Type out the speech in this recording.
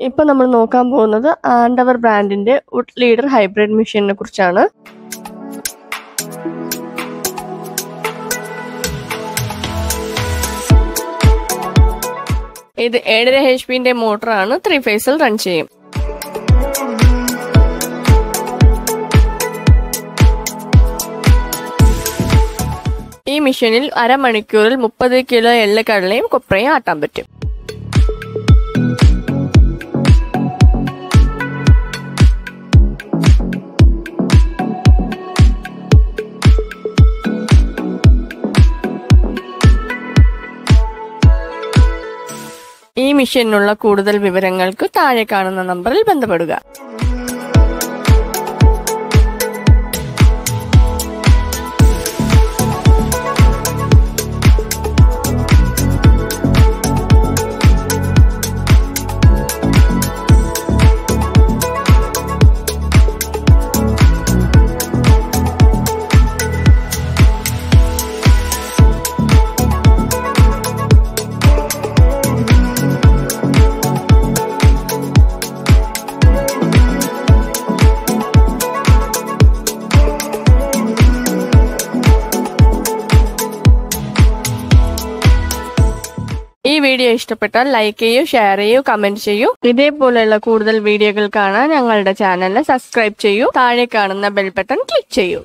ഇപ്പോൾ നമ്മൾ നോക്കാൻ പോകുന്നത് ആൻഡവർ ബ്രാൻഡിന്റെ വുഡ് ലീഡർ ഹൈബ്രിഡ് മെഷീനെ കുറിച്ചാണ്. ഇത് 7.5 HP മോട്ടറാണ്. 3 ഫേസിൽ റൺ ചെയ്യും. ഈ മെഷീനിൽ അരമണിക്കൂറിൽ 30 കിലോ എള്ള് കടലയും കൊപ്രയും ആട്ടാൻ പറ്റും. ഈ മെഷീനിനുള്ള കൂടുതൽ വിവരങ്ങൾക്ക് താഴെ കാണുന്ന നമ്പറിൽ ബന്ധപ്പെടുക. ഈ വീഡിയോ ഇഷ്ടപ്പെട്ടാൽ ലൈക്ക് ചെയ്യൂ, ഷെയർ ചെയ്യൂ, കമന്റ് ചെയ്യൂ. ഇതേപോലെയുള്ള കൂടുതൽ വീഡിയോകൾ കാണാൻ ഞങ്ങളുടെ ചാനലിനെ സബ്സ്ക്രൈബ് ചെയ്യൂ. താഴെ കാണുന്ന ബെൽ ബട്ടൺ ക്ലിക്ക് ചെയ്യൂ.